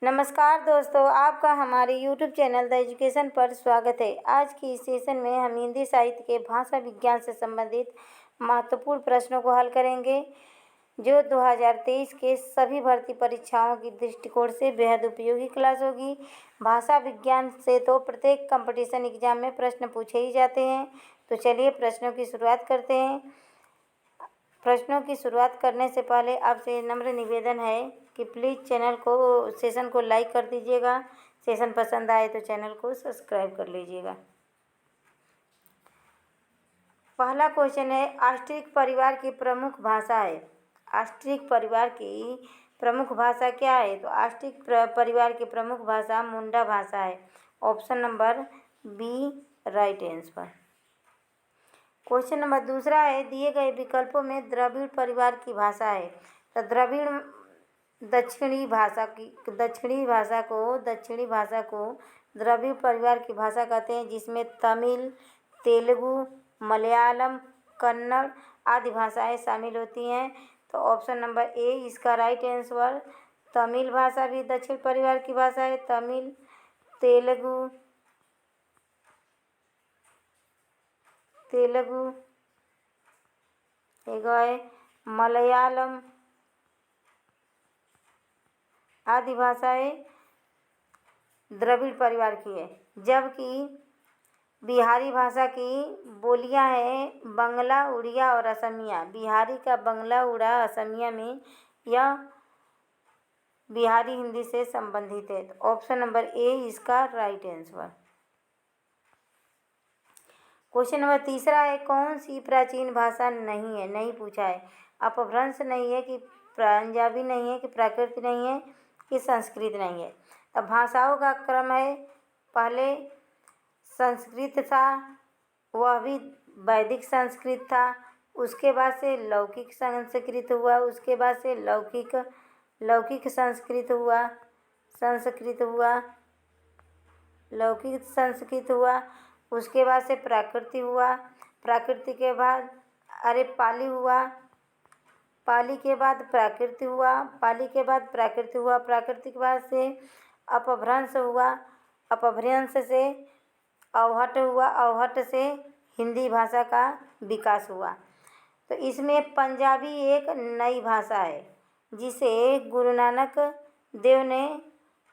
नमस्कार दोस्तों, आपका हमारे YouTube चैनल द एजुकेशन पर स्वागत है। आज की इस सेशन में हम हिंदी साहित्य के भाषा विज्ञान से संबंधित महत्वपूर्ण प्रश्नों को हल करेंगे, जो 2023 के सभी भर्ती परीक्षाओं की दृष्टिकोण से बेहद उपयोगी क्लास होगी। भाषा विज्ञान से तो प्रत्येक कंपटीशन एग्जाम में प्रश्न पूछे ही जाते हैं, तो चलिए प्रश्नों की शुरुआत करते हैं। प्रश्नों की शुरुआत करने से पहले आपसे नम्र निवेदन है कि प्लीज़ सेशन को लाइक कर दीजिएगा। सेशन पसंद आए तो चैनल को सब्सक्राइब कर लीजिएगा। पहला क्वेश्चन है, आस्ट्रिक परिवार की प्रमुख भाषा है। आस्ट्रिक परिवार की प्रमुख भाषा क्या है? तो आस्ट्रिक परिवार की प्रमुख भाषा मुंडा भाषा है। Option number B right answer. Question number दूसरा है, दिए गए विकल्पों में द्रविड़ परिवार की भाषा है। तो द्रविड़ दक्षिणी भाषा को द्रविड़ परिवार की भाषा कहते हैं, जिसमें तमिल, तेलुगु, मलयालम, कन्नड़ आदि भाषाएं शामिल होती हैं। तो ऑप्शन नंबर ए इसका राइट आंसर। तमिल भाषा भी दक्षिण परिवार की भाषा है। तमिल, तेलुगु मलयालम आदि भाषाएं द्रविड़ परिवार की है। जबकि बिहारी भाषा की बोलियां हैं बंगला, उड़िया और असमिया। बिहारी का बंगला, उड़ा, असमिया में यह बिहारी हिंदी से संबंधित है। तो ऑप्शन नंबर ए इसका राइट आंसर। क्वेश्चन नंबर तीसरा है, कौन सी प्राचीन भाषा नहीं है? नहीं पूछा है। अपभ्रंश नहीं है, कि पंजाबी नहीं है, कि प्राकृत नहीं है, कि संस्कृत नहीं है। अब भाषाओं का क्रम है, पहले संस्कृत था, वह भी वैदिक संस्कृत था। उसके बाद से लौकिक संस्कृत हुआ, उसके बाद से लौकिक संस्कृत हुआ, लौकिक संस्कृत हुआ। उसके बाद से प्राकृत हुआ, प्राकृत के बाद पाली हुआ, पाली के बाद प्राकृत हुआ, पाली के बाद प्राकृत हुआ, प्राकृत के बाद से अपभ्रंश हुआ, अपभ्रंश से अवहट हुआ, अवहट से हिंदी भाषा का विकास हुआ। तो इसमें पंजाबी एक नई भाषा है, जिसे गुरु नानक देव ने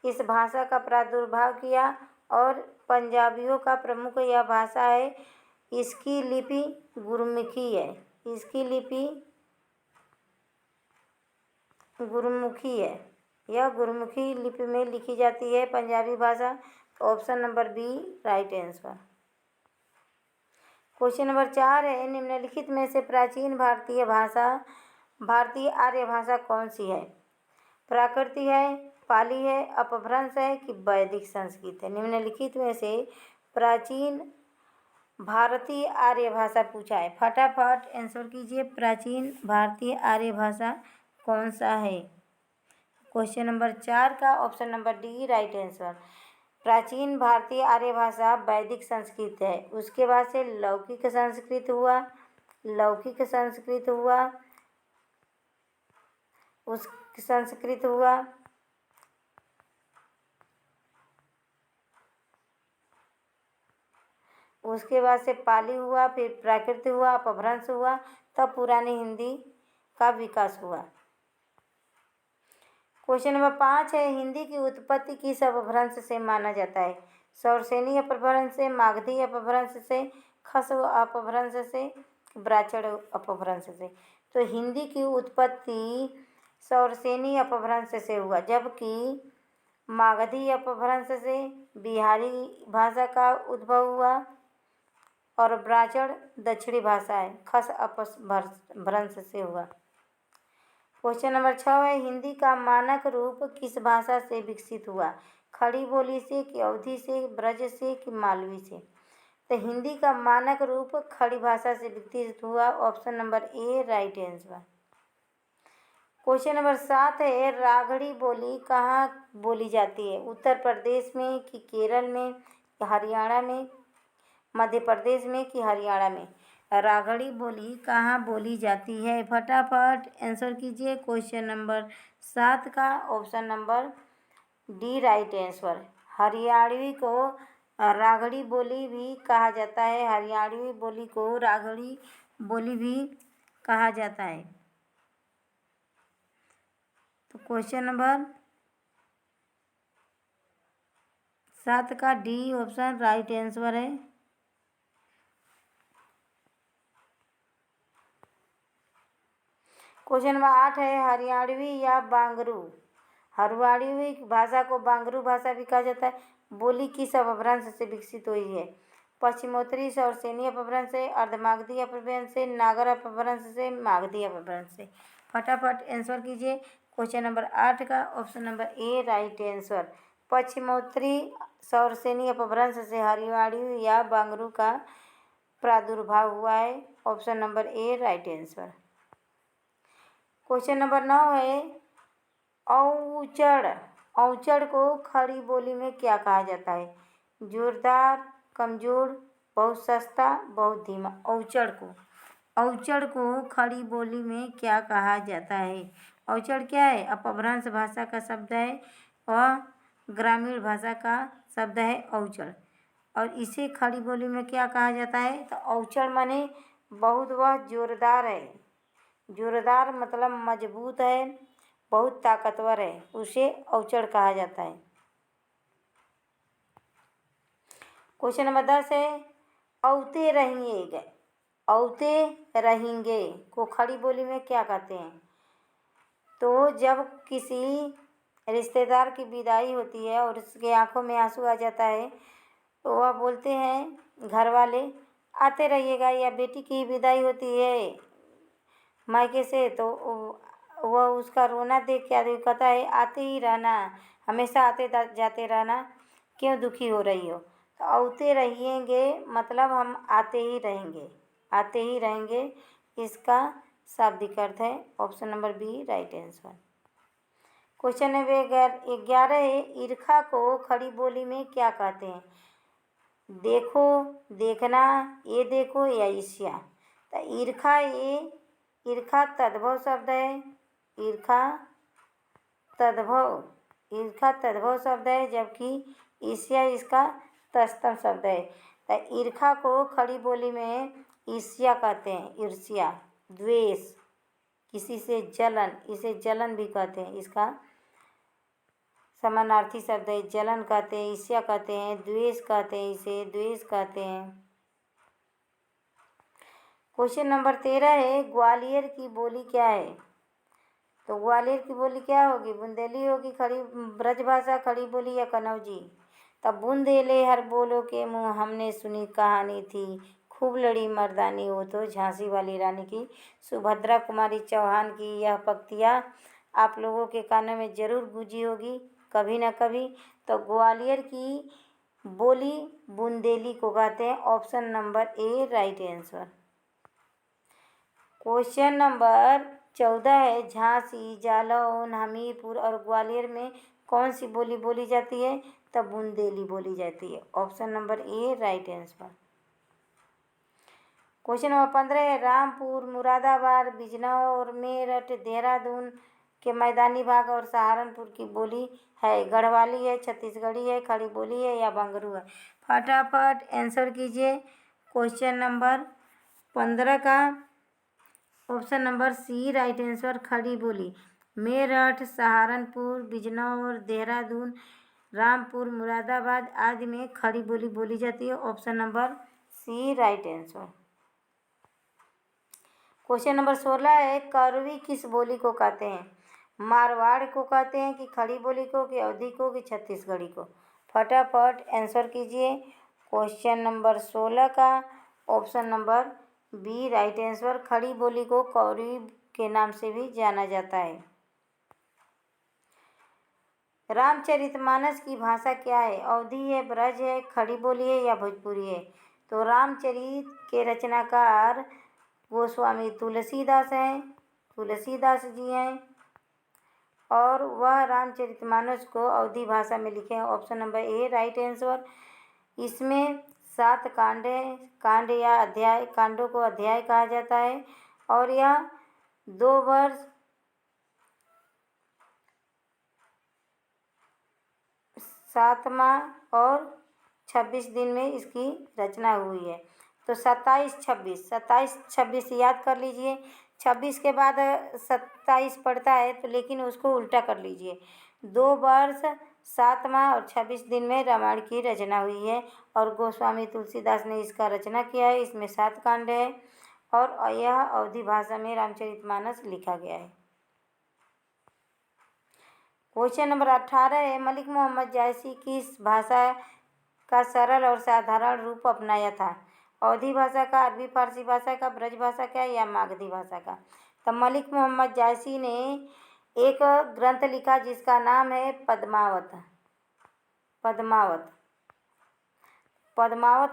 इस भाषा का प्रादुर्भाव किया और पंजाबियों का प्रमुख यह भाषा है। इसकी लिपि गुरुमुखी है। इसकी लिपि गुरुमुखी है। यह गुरुमुखी लिपि में लिखी जाती है पंजाबी भाषा। Option number B right answer. Question number 4 है, निम्नलिखित में से प्राचीन भारतीय आर्य भाषा कौन सी है? प्राकृत है, पाली है, अपभ्रंश है, कि वैदिक संस्कृत है? निम्नलिखित में से प्राचीन भारतीय आर्य भाषा पूछा है। फटाफट आंसर कीजिए, प्राचीन भारतीय आर्य भाषा कौन सा है? क्वेश्चन नंबर 4 का option number D right answer. प्राचीन भारतीय आर्य भाषा वैदिक संस्कृत है। उसके बाद से लौकिक संस्कृत हुआ, उसके बाद से पाली हुआ, फिर प्राकृत हुआ, अपभ्रंश हुआ, तब पुरानी हिंदी का विकास हुआ। क्वेश्चन नंबर 5 है, हिंदी की उत्पत्ति किस अपभ्रंश से माना जाता है? सौरसेनी अपभ्रंश से, मागधी अपभ्रंश से, खस अपभ्रंश से, ब्राह्मण अपभ्रंश से? तो हिंदी की उत्पत्ति सौरसेनी अपभ्रंश से हुआ, जबकि मागधी अपभ्रंश से बिहारी भाषा का उद्भव हुआ और ब्राह्मण दक्षिणी भाषा है, खस अपभ्रंश से हुआ। क्वेश्चन नंबर 6 है, हिंदी का मानक रूप किस भाषा से विकसित हुआ? खड़ी बोली से, कि अवधी से, ब्रज से, कि मालवी से? तो हिंदी का मानक रूप खड़ी भाषा से विकसित हुआ। Option number A right answer. Question number 7 है, रागड़ी बोली कहाँ बोली जाती है? उत्तर प्रदेश में, कि केरल में, कि हरियाणा में, मध्य प्रदेश में, कि हरियाणा में? रागड़ी बोली कहाँ बोली जाती है? फटाफट आंसर कीजिए क्वेश्चन नंबर 7 का option number D right answer. Haryanvi को रागड़ी बोली भी कहा जाता है। हरियाणवी बोली को रागड़ी बोली भी कहा जाता है। तो क्वेश्चन नंबर 7 का डी ऑप्शन राइट आंसर है। क्वेश्चन नंबर 8 है हरियाणवी या बांगरू। हरियाणवी भाषा को बांगरू भाषा भी कहा जाता है। बोली किस अपभ्रंश से विकसित हुई है? पश्चिमोत्तरी सौरसेनी अपभ्रंश से, अर्धमागधी अपभ्रंश से, नागर अपभ्रंश से, मागधी अपभ्रंश से। फटाफट आंसर कीजिए। क्वेश्चन नंबर 8 का option number A right answer. पश्चिमोत्तरी सौरसेनी अपभ्रंश से हरियाणवी या बांगरू का प्रादुर्भाव हुआ है। Option number A right answer. Question number 9 है औचड़। औचड़ को खड़ी बोली में क्या कहा जाता है? जोरदार, कमजोर, बहुत सस्ता, बहुत धीमा। औचड़ को खड़ी बोली में क्या कहा जाता है? औचड़ क्या है? अपभ्रंश भाषा का शब्द है और ग्रामीण भाषा का शब्द है औचड़। और इसे खड़ी बोली में क्या कहा जाता है? तो औचड़ माने बहुत वह जोरदार है। जोरदार मतलब मजबूत है, बहुत ताकतवर है, उसे औचड़ कहा जाता है। क्वेश्चन नंबर 10 है औते रहेंगे। औते रहेंगे को खड़ी बोली में क्या कहते हैं? तो जब किसी रिश्तेदार की विदाई होती है और उसके आंखों में आंसू आ जाता है तो वह बोलते हैं घर वाले आते रहिएगा, या बेटी की विदाई होती है मायके से तो वह उसका रोना देख के आदमी कहता है आते ही रहना, हमेशा आते जाते रहना, क्यों दुखी हो रही हो? तो औते रहिएंगे मतलब हम आते ही रहेंगे, आते ही रहेंगे, इसका शाब्दिक अर्थ है। Option number B right answer. Question number 11 है ईर्खा को खड़ी बोली में क्या कहते हैं? देखो, देखना, ये देखो या ईर्ष्या। तो ईर्खा तद्भव शब्द है। ईर्खा तद्भव शब्द है, जबकि ईर्ष्या इसका तत्सम शब्द है। तो ईर्खा को खड़ी बोली में ईर्ष्या कहते हैं। ईर्ष्या, द्वेष, किसी से जलन, इसे जलन भी कहते हैं, इसका समानार्थी शब्द है। जलन कहते हैं, ईर्ष्या कहते हैं, द्वेष कहते हैं, इसे द्वेष कहते हैं। क्वेश्चन नंबर 13 है ग्वालियर की बोली क्या है? तो ग्वालियर की बोली क्या होगी? बुंदेली होगी, खड़ी ब्रजभाषा, खड़ी बोली या कनौजी? तब बुंदेले हर बोलो के मुँह हमने सुनी कहानी थी, खूब लड़ी मर्दानी वो तो झांसी वाली रानी की। सुभद्रा कुमारी चौहान की यह पंक्तियाँ आप लोगों के कानों में जरूर गूंजी होगी कभी ना कभी। तो ग्वालियर की बोली बुंदेली को कहते हैं। Option number A right answer. Question number 14 है झांसी, जालौन, हमीरपुर और ग्वालियर में कौन सी बोली बोली जाती है? तो बुंदेली बोली जाती है। Option number A right answer. Question number 15 है रामपुर, मुरादाबाद, बिजनौर, मेरठ, देहरादून के मैदानी भाग और सहारनपुर की बोली है गढ़वाली है, छत्तीसगढ़ी है, खड़ी बोली है या बांगरू है? फटाफट आंसर कीजिए। क्वेश्चन नंबर 15 का option number C right answer, Khari Boli. Meerut, Saharanpur, Bijnor, Dehradun, Rampur, Moradabad आदि में खड़ी बोली बोली जाती है। Option number C right answer. Question number 16 है करवी किस बोली को कहते हैं? मारवाड़ को कहते हैं कि खड़ी बोली को, कि अवधी को, कि छत्तीसगढ़ी को? फटाफट आंसर कीजिए। क्वेश्चन नंबर 16 का option number B right answer, Khari Boli को कौरवी के नाम से भी जाना जाता है। रामचरितमानस की भाषा क्या है? अवधी है, ब्रज है, खड़ी बोली है या भोजपुरी है? तो रामचरित के रचनाकार गोस्वामी तुलसीदास हैं, तुलसीदास जी हैं, और वह रामचरितमानस को अवधी भाषा में लिखे हैं। Option number A right answer. इसमें 7 कांड है, कांड या अध्याय, कांडों को अध्याय कहा जाता है, और यह 2 वर्ष 7वां और 26 दिन में इसकी रचना हुई है। तो 27 याद कर लीजिए। 26 के बाद 27 पड़ता है तो लेकिन उसको उल्टा कर लीजिए। 2 वर्ष 7वां और 26 दिन में रामायण की रचना हुई है और गोस्वामी तुलसीदास ने इसका रचना किया है। इसमें 7 कांड है और यह अवधी भाषा में रामचरितमानस लिखा गया है। क्वेश्चन नंबर 18 है, मलिक मोहम्मद जायसी किस भाषा का सरल और साधारण रूप अपनाया था? अवधी भाषा का, अरबी फारसी भाषा का, ब्रज भाषा का या मागधी भाषा का? तो मलिक मोहम्मद जायसी ने एक ग्रंथ लिखा जिसका नाम है पद्मावत। पद्मावत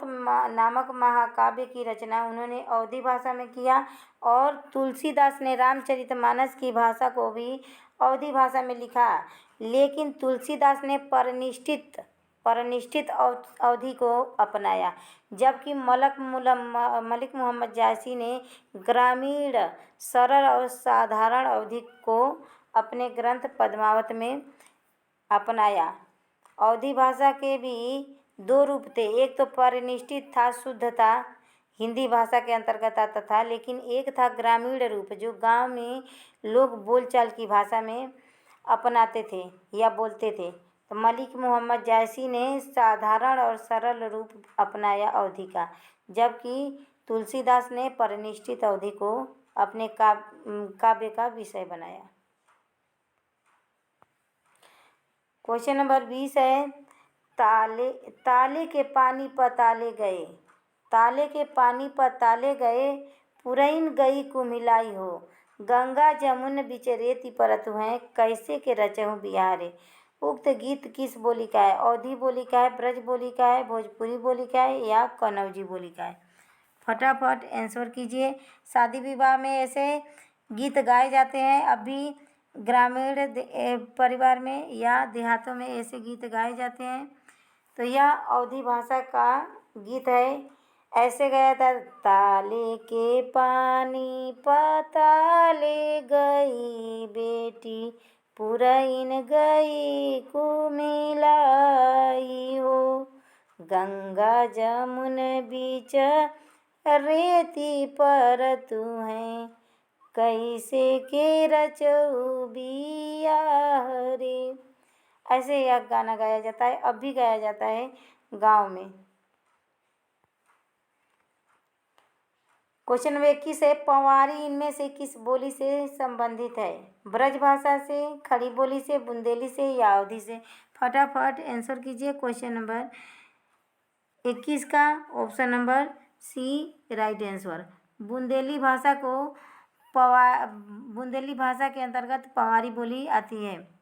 नामक महाकाव्य की रचना उन्होंने अवधी भाषा में किया और तुलसीदास ने रामचरितमानस की भाषा को भी अवधी भाषा में लिखा, लेकिन तुलसीदास ने परिनिष्ठित अवधि को अपनाया, जबकि मलिक मोहम्मद जायसी ने ग्रामीण सरल और साधारण अवधि को अपने ग्रंथ पद्मावत में अपनाया। अवधी भाषा के भी 2 रूप थे, एक तो परिनिष्ठित था, शुद्ध था, हिंदी भाषा के अंतर्गत आता था, लेकिन एक था ग्रामीण रूप जो गांव में लोग बोलचाल की भाषा में अपनाते थे या बोलते थे। तो मलिक मोहम्मद जायसी ने साधारण और सरल रूप अपनाया अवधि का, जबकि तुलसीदास ने परिनिष्ठित अवधि को अपने काव्य का विषय बनाया। क्वेश्चन नंबर 20 है, ताले के पानी पर ताले गए, ताले के पानी पर ताले गए, पुरैन गई कुम्हिलाई हो, गंगा जमुन बिच रेती परत हैं, कैसे के रचहु बिहारे। उक्त गीत किस बोली का है? अवधी बोली का है, ब्रज बोली का है, भोजपुरी बोली का है या कन्नौजी बोली का है? फटाफट आंसर कीजिए। शादी विवाह में ऐसे गीत गाए जाते हैं, अभी ग्रामीण परिवार में या देहातों में ऐसे गीत गाए जाते हैं। तो यह अवधी भाषा का गीत है। ऐसे गया था, ताले के पानी पर ताले गई बेटी, पुरैन गई कुम्हिलाई हो, गंगा जमुन बीच रेती पर तू है, कैसे के रचऊ बियाह रे। ऐसे यह गाना गाया जाता है, अब भी गाया जाता है गांव में। क्वेश्चन नंबर 21 है, पंवारी इनमें से किस बोली से संबंधित है? ब्रज भाषा से, खड़ी बोली से, बुंदेली से या अवधी से? फटाफट आंसर कीजिए क्वेश्चन नंबर 21 का option number C right answer. Bundeli भाषा के अंतर्गत पंवारी बोली आती है।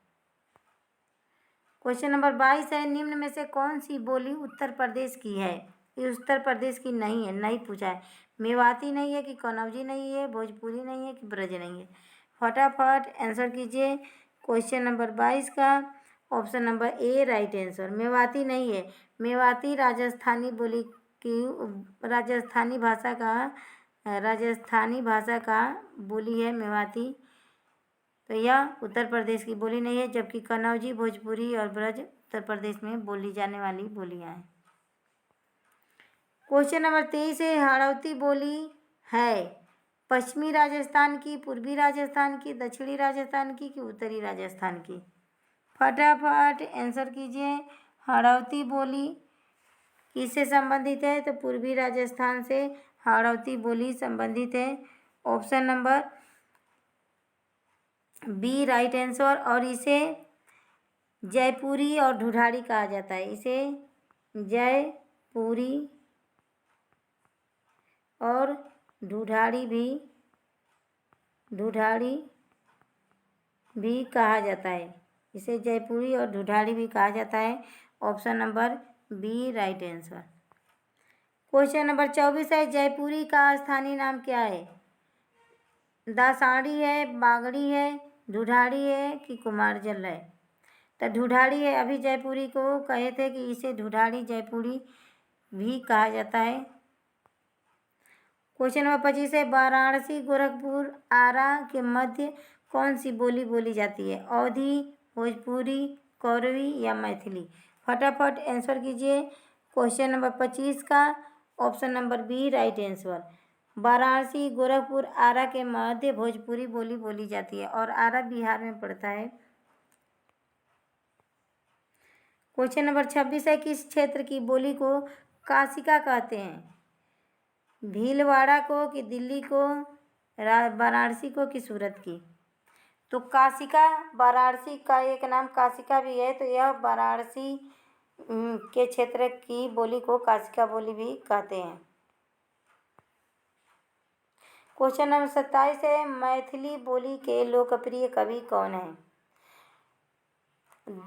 क्वेश्चन नंबर 22 है, निम्न में से कौन सी बोली उत्तर प्रदेश की है? ये उत्तर प्रदेश की नहीं है, नहीं पूछा है। मेवाती नहीं है कि कन्नौजी नहीं है, भोजपुरी नहीं है कि ब्रज नहीं है? फटाफट आंसर कीजिए क्वेश्चन नंबर 22 का option number A right answer. Mewati नहीं है। मेवाती राजस्थानी भाषा का बोली है मेवाती। तो यह उत्तर प्रदेश की बोली नहीं है, जबकि कन्नौजी, भोजपुरी और ब्रज उत्तर प्रदेश में बोली जाने वाली बोलियां हैं। क्वेश्चन नंबर 23 है, हाड़ौती बोली है पश्चिमी राजस्थान की, पूर्वी राजस्थान की, दक्षिणी राजस्थान की कि उत्तरी राजस्थान की? फटाफट आंसर कीजिए। हाड़ौती बोली किससे संबंधित है? तो पूर्वी राजस्थान से हाड़ौती बोली संबंधित है। Option number B right answer. और इसे जयपुरी और ढूढ़ाड़ी कहा जाता है। इसे जयपुरी और ढूढ़ाड़ी भी कहा जाता है। इसे जयपुरी और ढूढ़ाड़ी भी कहा जाता है। Option number B right answer. Question number 24 है, जयपुरी का स्थानीय नाम क्या है? दासाड़ी है, बागड़ी है, ढूढ़ाड़ी है कि कुमारजल है? तो ढूढ़ाड़ी है। अभी जयपुरी को कहे थे कि इसे ढूढ़ाड़ी जयपुरी भी कहा जाता है। क्वेश्चन नंबर 25 है, वाराणसी, गोरखपुर, आरा के मध्य कौन सी बोली बोली जाती है? अवधी, भोजपुरी, कौरवी या मैथिली? फटाफट आंसर कीजिए क्वेश्चन नंबर 25 का option number B right answer. Varanasi, Gorakhpur, Ara के मध्य भोजपुरी बोली बोली जाती है और आरा बिहार में पड़ता है। क्वेश्चन नंबर 26 है, किस क्षेत्र की बोली को काशिका कहते हैं? भीलवाड़ा को कि दिल्ली को, वाराणसी को कि सूरत की? तो काशिका, वाराणसी का एक नाम काशिका भी है, तो यह वाराणसी के क्षेत्र की बोली को काशिका बोली भी कहते हैं। क्वेश्चन नंबर 27 है, मैथिली बोली के लोकप्रिय कवि कौन है?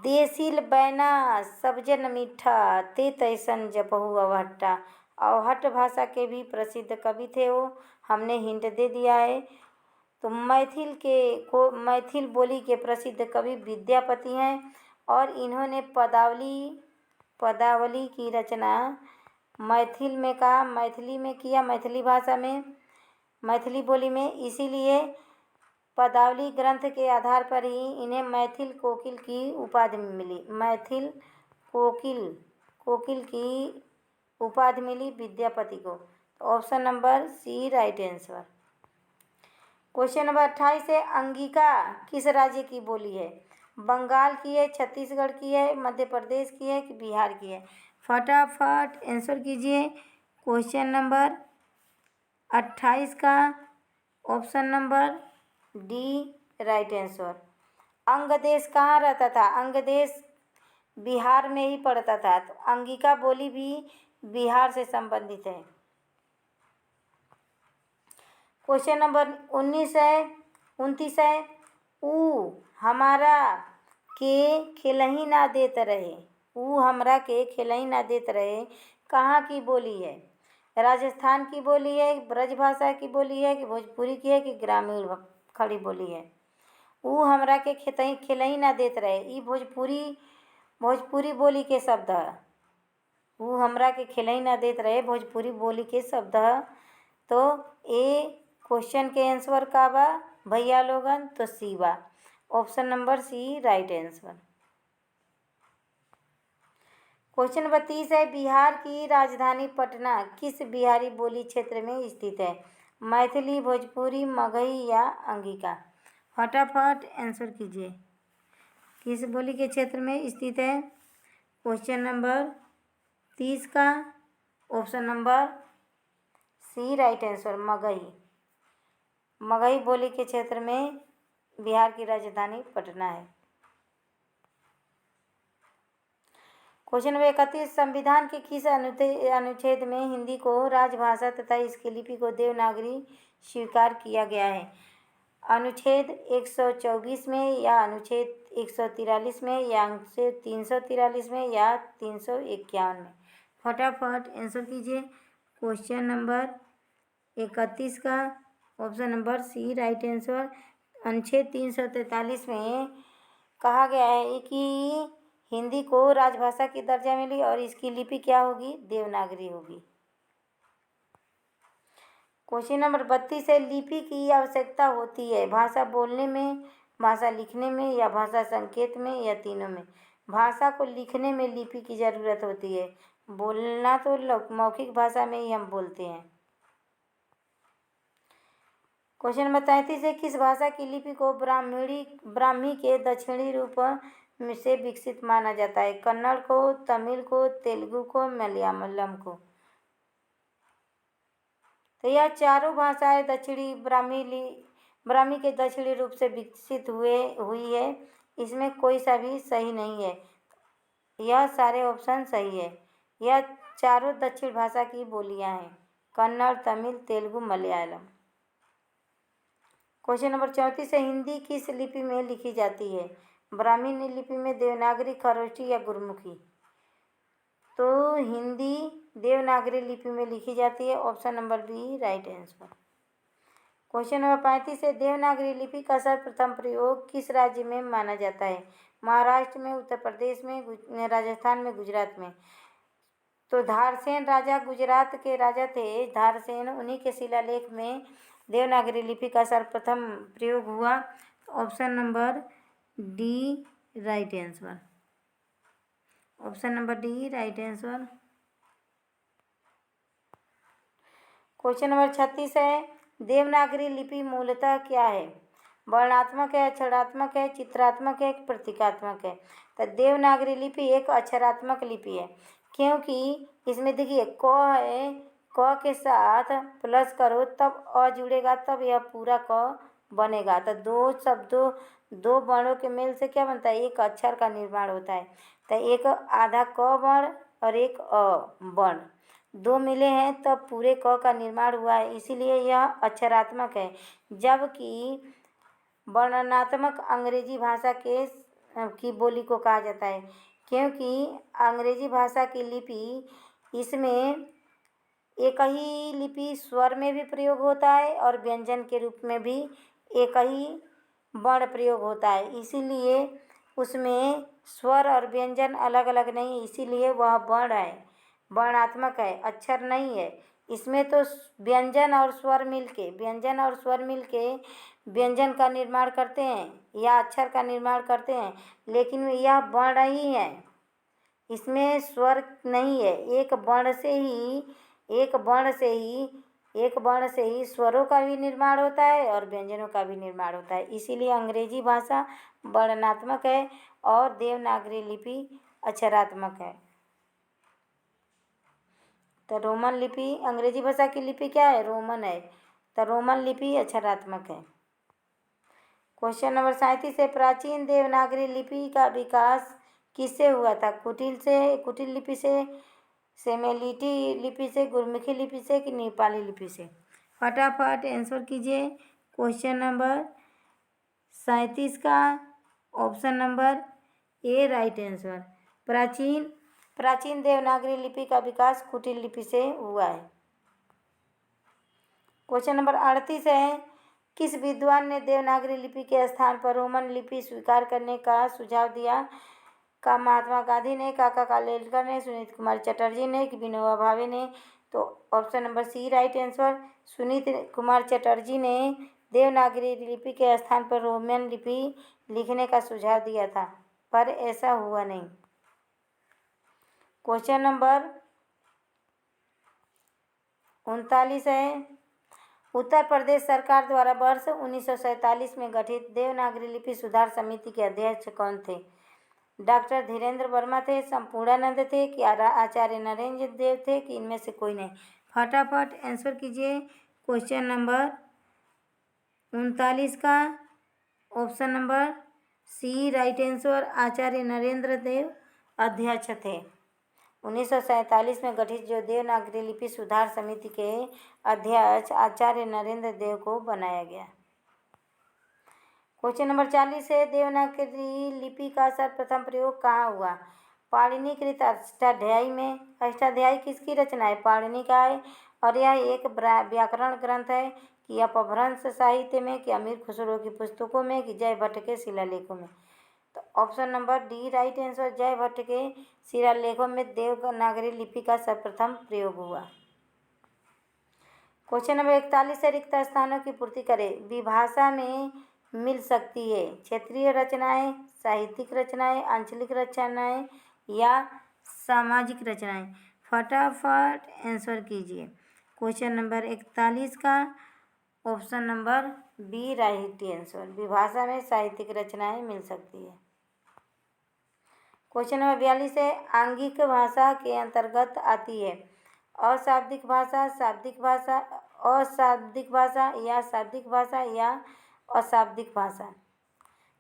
देसिल बैना सबजन मीठा ते तैसन जपहु अवहट्टा। अवहट्ट भाषा के भी प्रसिद्ध कवि थे वो, हमने हिंट दे दिया है। तो मैथिल बोली के प्रसिद्ध कवि विद्यापति हैं और इन्होंने पदावली की रचना मैथिली में किया, मैथिली भाषा में, मैथिली बोली में। इसीलिए पदावली ग्रंथ के आधार पर ही इन्हें मैथिल कोकिल की उपाधि मिली। मैथिल कोकिल की उपाधि मिली विद्यापति को। तो option number C right answer. Question number 28 है, अंगिका किस राज्य की बोली है? बंगाल की है, छत्तीसगढ़ की है, मध्य प्रदेश की है कि बिहार की है? फटाफट आंसर कीजिए क्वेश्चन नंबर 28 का option number D right answer. Angadesh कहाँ रहता था? अंगदेश बिहार में ही पड़ता था, तो अंगिका बोली भी बिहार से संबंधित है। क्वेश्चन नंबर 29 है, ऊ हमारा के खिलही ना देत रहे। ऊ हमरा के खिलही ना देत रहे कहाँ की बोली है? राजस्थान की बोली है, ब्रजभाषा की बोली है कि भोजपुरी की है कि ग्रामीण खड़ी बोली है? ऊ हमरा के खिलही ना देत रहे, ई भोजपुरी बोली के शब्द है। ऊ हमरा के खिलही ना देत रहे भोजपुरी बोली के शब्द है। तो ए क्वेश्चन के आंसर का बा भैया लोगन? तो सी बा, option number C right answer. Question 32 है, बिहार की राजधानी पटना किस बिहारी बोली क्षेत्र में स्थित है? मैथिली, भोजपुरी, मगही या अंगिका? फटाफट आंसर कीजिए, किस बोली के क्षेत्र में स्थित है? क्वेश्चन नंबर 30 का option number C right answer, Magahi बोली के क्षेत्र में बिहार की राजधानी पटना है। क्वेश्चन नंबर 31, संविधान के किस अनुच्छेद में हिंदी को राजभाषा तथा इसकी लिपि को देवनागरी स्वीकार किया गया है? अनुच्छेद 124 में या अनुच्छेद 143 में या अनुच्छेद 343 में या 351 में? फटाफट आंसर कीजिए क्वेश्चन नंबर 31 का option number C right answer. अनुच्छेद 343 में कहा गया है कि हिंदी को राजभाषा की दर्जा मिली और इसकी लिपि क्या होगी? देवनागरी होगी। क्वेश्चन नंबर 32 है, लिपि की आवश्यकता होती है भाषा बोलने में, भाषा लिखने में या भाषा संकेत में या तीनों में? भाषा को लिखने में लिपि की ज़रूरत होती है, बोलना तो मौखिक भाषा में ही हम बोलते हैं। क्वेश्चन नंबर 33 है, किस भाषा की लिपि को ब्राह्मी के दक्षिणी रूप से विकसित माना जाता है? कन्नड़ को, तमिल को, तेलुगु को, मलयालम को? तो यह चारों भाषाएं ब्राह्मी के दक्षिणी रूप से विकसित हुई है, इसमें कोई सा भी सही नहीं है। यह सारे ऑप्शन सही है। यह चारों दक्षिण भाषा की बोलियां हैं, कन्नड़, तमिल, तेलुगु, मलयालम। क्वेश्चन नंबर 34 है, हिंदी किस लिपि में लिखी जाती है? ब्राह्मी लिपि में, देवनागरी, खरोष्टी या गुरमुखी? तो हिंदी देवनागरी लिपि में लिखी जाती है, option number B right answer. Question number 35 है, देवनागरी लिपि का सर्वप्रथम प्रयोग किस राज्य में माना जाता है? महाराष्ट्र में, उत्तर प्रदेश में, राजस्थान में, गुजरात में? तो धारसेन राजा गुजरात के राजा थे धारसेन, उन्हीं के शिलालेख में देवनागरी लिपि का सर्वप्रथम प्रयोग हुआ, option number D right answer. Option number D right answer. Question number 36 है, देवनागरी लिपि मूलतः क्या है? वर्णात्मक है, अक्षरात्मक है, चित्रात्मक है, प्रतीकात्मक है? तो देवनागरी लिपि एक अक्षरात्मक लिपि है, क्योंकि इसमें देखिए क है, क के साथ प्लस करो तब अ जुड़ेगा, तब यह पूरा क बनेगा। तो दो शब्दों, दो वर्णों के मेल से क्या बनता है? एक अक्षर का निर्माण होता है। तो एक आधा क वर्ण और एक अ वर्ण, दो मिले हैं तब पूरे क का निर्माण हुआ है, इसीलिए यह अक्षरात्मक है। जबकि वर्णनात्मक अंग्रेजी भाषा की बोली को कहा जाता है, क्योंकि अंग्रेजी भाषा की लिपि, इसमें एक ही लिपि स्वर में भी प्रयोग होता है और व्यंजन के रूप में भी एक ही वर्ण प्रयोग होता है, इसीलिए उसमें स्वर और व्यंजन अलग अलग नहीं, इसीलिए वह वर्ण है, वर्णात्मक है, अक्षर नहीं है। इसमें तो व्यंजन और स्वर मिलके व्यंजन का निर्माण करते हैं या अक्षर का निर्माण करते हैं, लेकिन यह वर्ण ही है, इसमें स्वर नहीं है। एक वर्ण से ही स्वरों का भी निर्माण होता है और व्यंजनों का भी निर्माण होता है, इसीलिए अंग्रेजी भाषा वर्णनात्मक है और देवनागरी लिपि अक्षरात्मक है। तो रोमन लिपि, अंग्रेजी भाषा की लिपि क्या है? रोमन है। तो रोमन लिपि अक्षरात्मक है। क्वेश्चन नंबर 37 है, प्राचीन देवनागरी लिपि का विकास किससे हुआ था? कुटिल लिपि से, सेमेलिटी लिपि से, गुरमुखी लिपि से कि नेपाली लिपि से? फटाफट आंसर कीजिए। क्वेश्चन नंबर 37 का option number A right answer. प्राचीन देवनागरी लिपि का विकास कुटिल लिपि से हुआ है। क्वेश्चन नंबर 38 है, किस विद्वान ने देवनागरी लिपि के स्थान पर रोमन लिपि स्वीकार करने का सुझाव दिया? का महात्मा गांधी ने, काका कालेलकर ने, सुनीत कुमार चटर्जी ने कि विनोबा भावे ने? तो option number C right answer. Sunit Kumar Chatterji ने देवनागरी लिपि के स्थान पर रोमन लिपि लिखने का सुझाव दिया था, पर ऐसा हुआ नहीं। क्वेश्चन नंबर 39 है, उत्तर प्रदेश सरकार द्वारा वर्ष 1947 में गठित देवनागरी लिपि सुधार समिति के अध्यक्ष कौन थे? डॉक्टर धीरेन्द्र वर्मा थे, संपूर्णानंद थे कि आचार्य नरेंद्र देव थे कि इनमें से कोई नहीं? फटाफट आंसर कीजिए। क्वेश्चन नंबर 39 का option number C right answer. Acharya Narendra Dev अध्यक्ष थे। 1947 में गठित जो देवनागरी लिपि सुधार समिति के अध्यक्ष आचार्य नरेंद्र देव को बनाया गया। क्वेश्चन नंबर 40 है, देवनागरी लिपि का सर्वप्रथम प्रयोग कहाँ हुआ? पाणिनिकृत अष्टाध्यायी में। अष्टाध्यायी किसकी रचना है? पाणिनि का है, और यह एक व्याकरण ग्रंथ है कि अपभ्रंश साहित्य में कि अमीर खुसरो की पुस्तकों में कि जय भट्ट के शिलालेखों में? तो option number D right answer. जय भट्ट के शिलालेखों में देवनागरी लिपि का सर्वप्रथम प्रयोग हुआ। क्वेश्चन नंबर 41 है, रिक्त स्थानों की पूर्ति करें। विभाषा में मिल सकती है क्षेत्रीय रचनाएं, साहित्यिक रचनाएं, आंचलिक रचनाएं या सामाजिक रचनाएं? फटाफट आंसर कीजिए। क्वेश्चन नंबर 41 का option number B right answer. विभाषा में साहित्यिक रचनाएं मिल सकती है। क्वेश्चन नंबर 42 है, आंगिक भाषा के अंतर्गत आती है अशाब्दिक भाषा, शाब्दिक भाषा, अशाब्दिक भाषा या शाब्दिक भाषा या अशाब्दिक भाषा?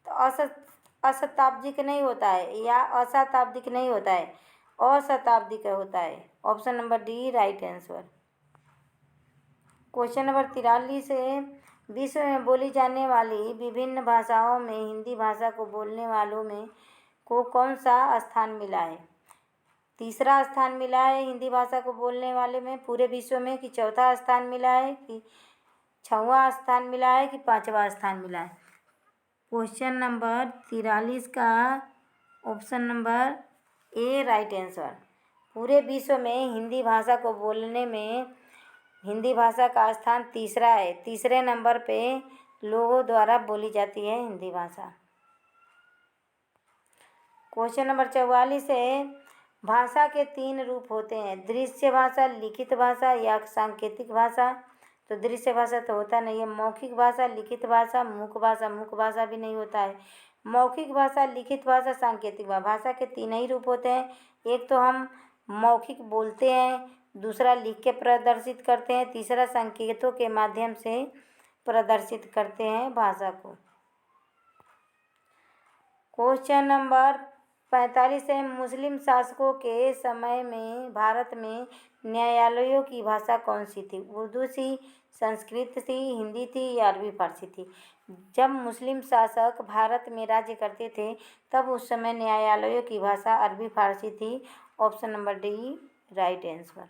तो अशताब्दिक नहीं होता है या अशताब्दिक नहीं होता है, अशताब्दिक होता है। Option number D right answer. Question number 43 है, विश्व में बोली जाने वाली विभिन्न भाषाओं में हिंदी भाषा को बोलने वालों में को कौन सा स्थान मिला है? तीसरा स्थान मिला है हिंदी भाषा को बोलने वाले में पूरे विश्व में, कि चौथा स्थान मिला है, कि 6वां स्थान मिला है, कि 5वां स्थान मिला है? क्वेश्चन नंबर 43 का option number A right answer. पूरे विश्व में हिंदी भाषा को बोलने में हिंदी भाषा का स्थान तीसरा है। तीसरे नंबर पे लोगों द्वारा बोली जाती है हिंदी भाषा। क्वेश्चन नंबर 44 है, भाषा के 3 रूप होते हैं, दृश्य भाषा, लिखित भाषा या सांकेतिक भाषा। तो दृश्य भाषा तो होता नहीं है, मौखिक भाषा, लिखित भाषा, मूक भाषा। मूक भाषा भी नहीं होता है। मौखिक भाषा, लिखित भाषा, सांकेतिक भाषा के 3 ही रूप होते हैं। एक तो हम मौखिक बोलते हैं, दूसरा लिख के प्रदर्शित करते हैं, तीसरा संकेतों के माध्यम से प्रदर्शित करते हैं भाषा को। क्वेश्चन नंबर 45 है, मुस्लिम शासकों के समय में भारत में न्यायालयों की भाषा कौन सी थी? उर्दू थी, संस्कृत थी, हिंदी थी या अरबी फारसी थी? जब मुस्लिम शासक भारत में राज्य करते थे तब उस समय न्यायालयों की भाषा अरबी फारसी थी। Option number D right answer.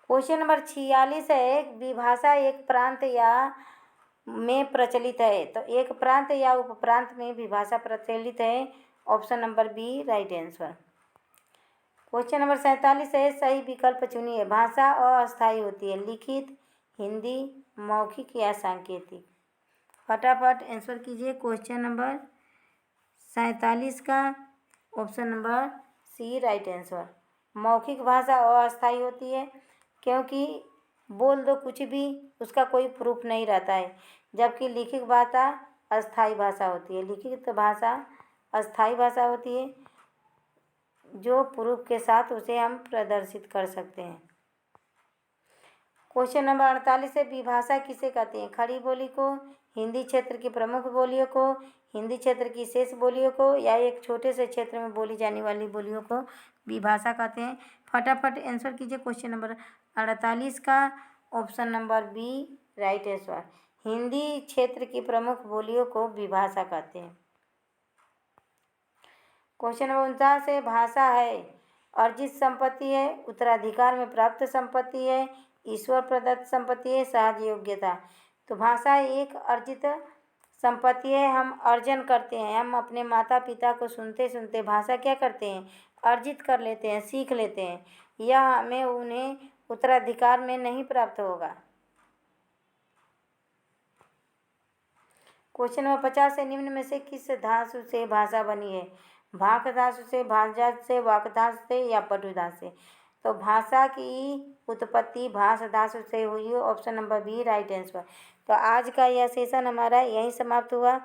Question number 46 है, विभाषा एक प्रांत या में प्रचलित है। तो एक प्रांत या उपप्रांत में विभाषा प्रचलित है। Option number B right answer. Question number 47 है, सही विकल्प चुनिए। भाषा अस्थायी होती है, लिखित, हिंदी, मौखिक या सांकेतिक? फटाफट आंसर कीजिए क्वेश्चन नंबर 47 का। Option number C right answer. मौखिक भाषा अस्थायी होती है क्योंकि बोल दो कुछ भी, उसका कोई प्रूफ नहीं रहता है, जबकि लिखित भाषा अस्थायी भाषा होती है। लिखित भाषा अस्थायी भाषा होती है जो प्रूफ के साथ उसे हम प्रदर्शित कर सकते हैं। क्वेश्चन नंबर 48 है, विभाषा किसे कहते हैं? खड़ी बोली को, हिंदी क्षेत्र की प्रमुख बोलियों को, हिंदी क्षेत्र की शेष बोलियों को या एक छोटे से क्षेत्र में बोली जाने वाली बोलियों को विभाषा कहते हैं। फटाफट आंसर कीजिए क्वेश्चन नंबर 48 का। Option number B right answer. Hindi क्षेत्र की प्रमुख बोलियों को विभाषा कहते हैं। क्वेश्चन नंबर 49 है, भाषा है अर्जित संपत्ति है, उत्तराधिकार में प्राप्त संपत्ति है, ईश्वर प्रदत्त संपत्ति है, सहज योग्यता? तो भाषा एक अर्जित संपत्ति है, हम अर्जन करते हैं। हम अपने माता पिता को सुनते सुनते भाषा क्या करते हैं? अर्जित कर लेते हैं, सीख लेते हैं। यह हमें उन्हें उत्तराधिकार में नहीं प्राप्त होगा। क्वेश्चन नंबर 50 है, निम्न में से किस धातु से भाषा बनी है? भाक धातु से, भाषा से, वाक धातु से या पटु धातु से? तो भाषा की उत्पत्ति भाष धातु से हुई है। Option number B right answer. तो आज का यह सेशन हमारा यहीं समाप्त हुआ।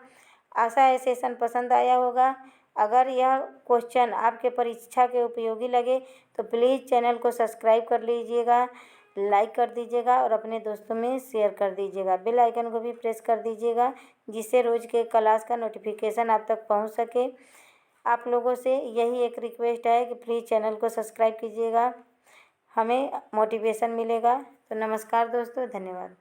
आशा है सेशन पसंद आया होगा। अगर यह क्वेश्चन आपके परीक्षा के उपयोगी लगे तो प्लीज़ चैनल को सब्सक्राइब कर लीजिएगा, लाइक कर दीजिएगा और अपने दोस्तों में शेयर कर दीजिएगा। बेल आइकन को भी प्रेस कर दीजिएगा जिससे रोज़ के क्लास का नोटिफिकेशन आप तक पहुंच सके। आप लोगों से यही एक रिक्वेस्ट है कि प्लीज़ चैनल को सब्सक्राइब कीजिएगा, हमें मोटिवेशन मिलेगा। तो नमस्कार दोस्तों, धन्यवाद।